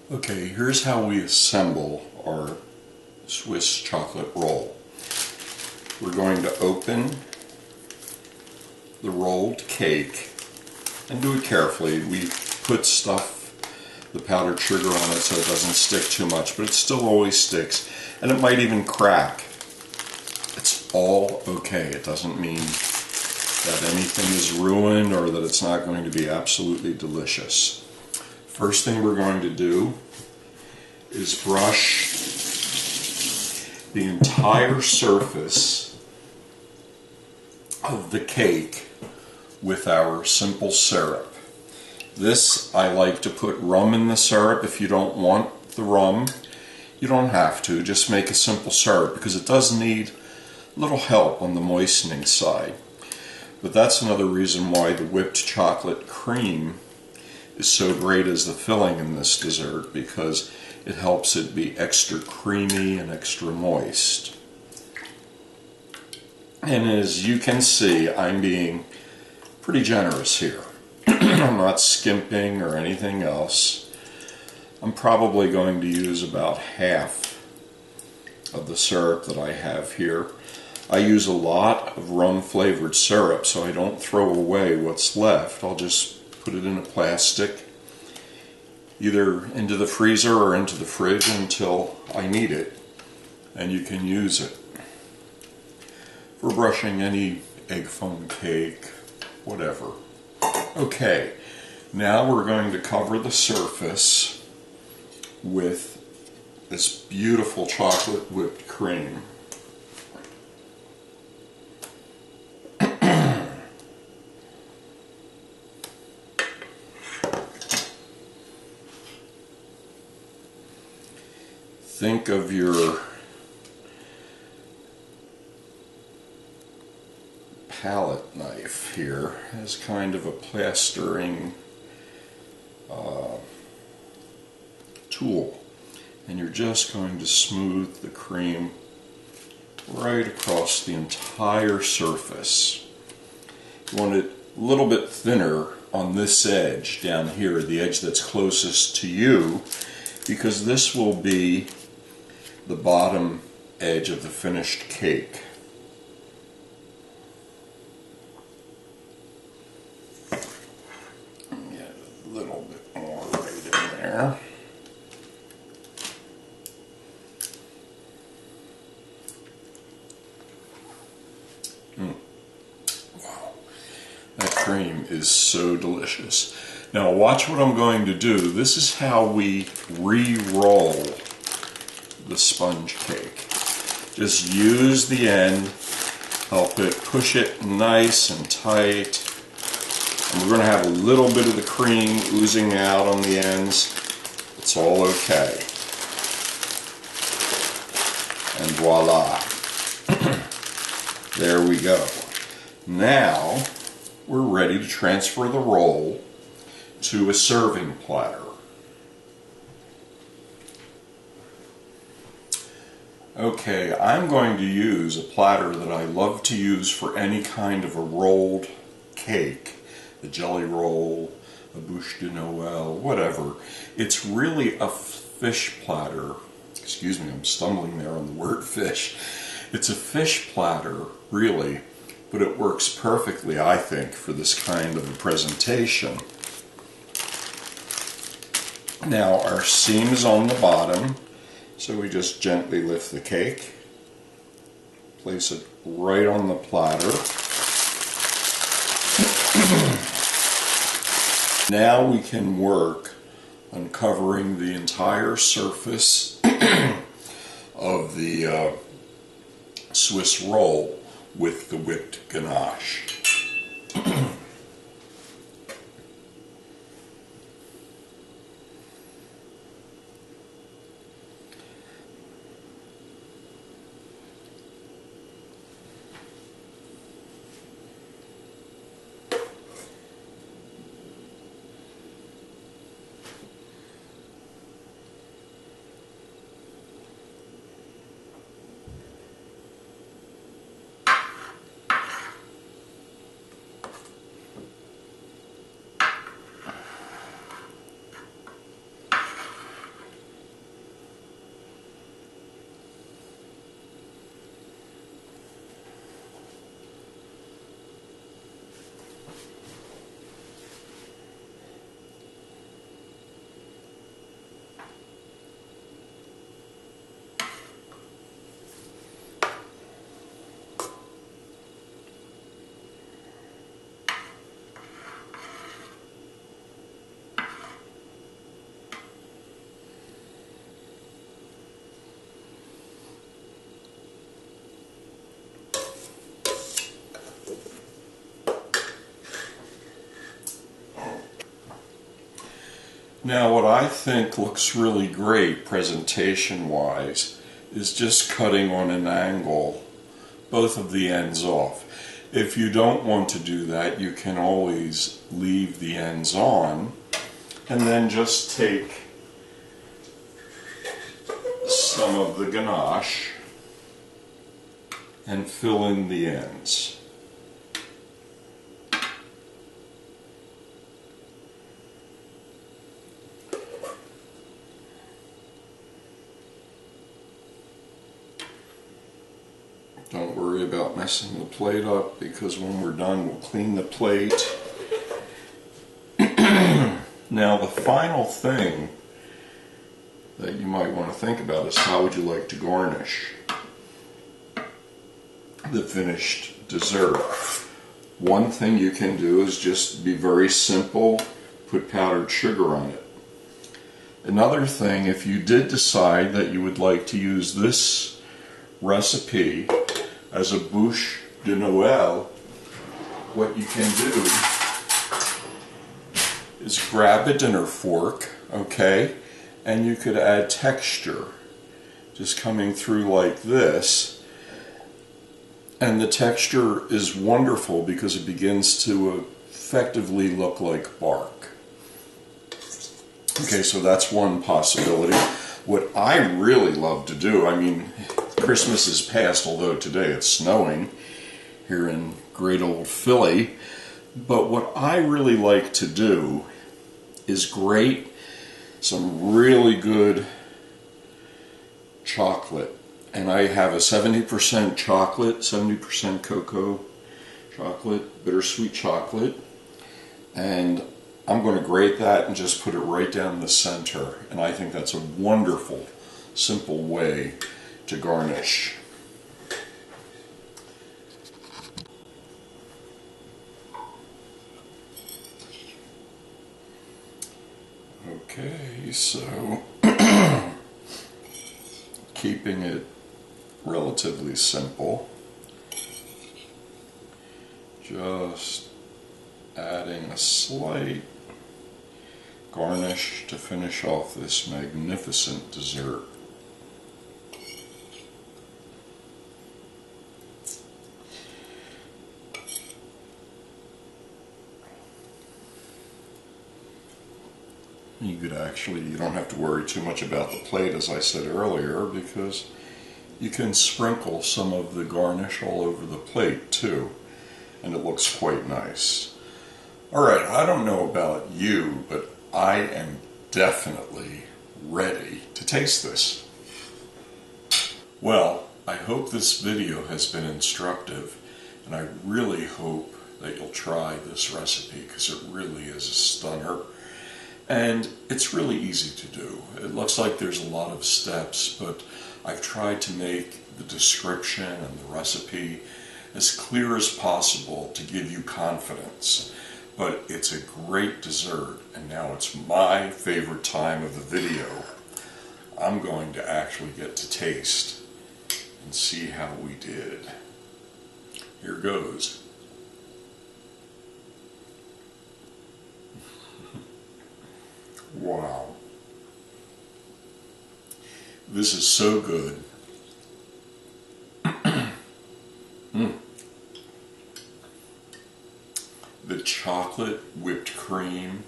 Okay, here's how we assemble our Swiss chocolate roll. We're going to open the rolled cake and do it carefully. We put the powdered sugar on it so it doesn't stick too much, but it still always sticks, and it might even crack. It's all okay. It doesn't mean that anything is ruined or that it's not going to be absolutely delicious. First thing we're going to do is brush the entire surface of the cake with our simple syrup. This, I like to put rum in the syrup. If you don't want the rum, you don't have to. Just make a simple syrup because it does need a little help on the moistening side. But that's another reason why the whipped chocolate cream is so great as the filling in this dessert, because it helps it be extra creamy and extra moist. And as you can see, I'm being pretty generous here. I'm not skimping or anything else. I'm probably going to use about half of the syrup that I have here. I use a lot of rum flavored syrup, so I don't throw away what's left. I'll just put it in a plastic, either into the freezer or into the fridge until I need it, and you can use it for brushing any egg foam cake, whatever. Okay, now we're going to cover the surface with this beautiful chocolate whipped cream. Think of your palette knife here as kind of a plastering tool, and you're just going to smooth the cream right across the entire surface. You want it a little bit thinner on this edge down here, the edge that's closest to you, because this will be the bottom edge of the finished cake. Get a little bit more right in there. Wow, that cream is so delicious. Now watch what I'm going to do. This is how we re-roll the sponge cake. Just use the end, help it, push it nice and tight. And we're going to have a little bit of the cream oozing out on the ends. It's all okay. And voila. There we go. Now we're ready to transfer the roll to a serving platter. Okay, I'm going to use a platter that I love to use for any kind of a rolled cake, a jelly roll, a bûche de Noël, whatever. It's really a fish platter. Excuse me, I'm stumbling there on the word fish. It's a fish platter, really, but it works perfectly, I think, for this kind of a presentation. Now, our seam is on the bottom. So we just gently lift the cake, place it right on the platter. Now we can work on covering the entire surface of the Swiss roll with the whipped ganache. Now what I think looks really great presentation-wise is just cutting on an angle both of the ends off. If you don't want to do that, you can always leave the ends on and then just take some of the ganache and fill in the ends. Don't worry about messing the plate up, because when we're done we'll clean the plate. Now the final thing that you might want to think about is how would you like to garnish the finished dessert. One thing you can do is just be very simple, put powdered sugar on it. Another thing, if you did decide that you would like to use this recipe as a bûche de Noël, what you can do is grab a dinner fork, okay, and you could add texture just coming through like this, and the texture is wonderful because it begins to effectively look like bark. Okay, so that's one possibility. What I really love to do, I mean, Christmas is past, although today it's snowing here in great old Philly, but what I really like to do is grate some really good chocolate. And I have a 70% chocolate, 70% cocoa chocolate, bittersweet chocolate, and I'm going to grate that and just put it right down the center. And I think that's a wonderful, simple way to garnish. Okay, so keeping it relatively simple, just adding a slight garnish to finish off this magnificent dessert. You could actually, you don't have to worry too much about the plate, as I said earlier, because you can sprinkle some of the garnish all over the plate too, and it looks quite nice. Alright, I don't know about you, but I am definitely ready to taste this. Well, I hope this video has been instructive, and I really hope that you'll try this recipe, because it really is a stunner. And it's really easy to do. It looks like there's a lot of steps, but I've tried to make the description and the recipe as clear as possible to give you confidence. But it's a great dessert, and now it's my favorite time of the video. I'm going to actually get to taste and see how we did. Here goes. Wow. This is so good. The chocolate whipped cream,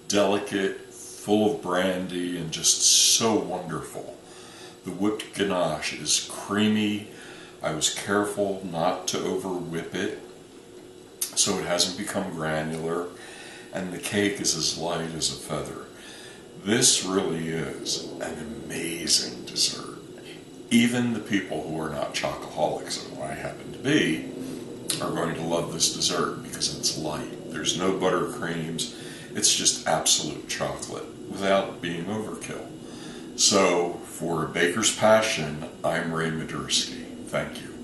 delicate, full of brandy, and just so wonderful. The whipped ganache is creamy. I was careful not to over whip it so it hasn't become granular, and the cake is as light as a feather. This really is an amazing dessert. Even the people who are not chocoholics, and I happen to be, are going to love this dessert because it's light. There's no buttercreams. It's just absolute chocolate without being overkill. So, for Baker's Passion, I'm Ray Madursky. Thank you.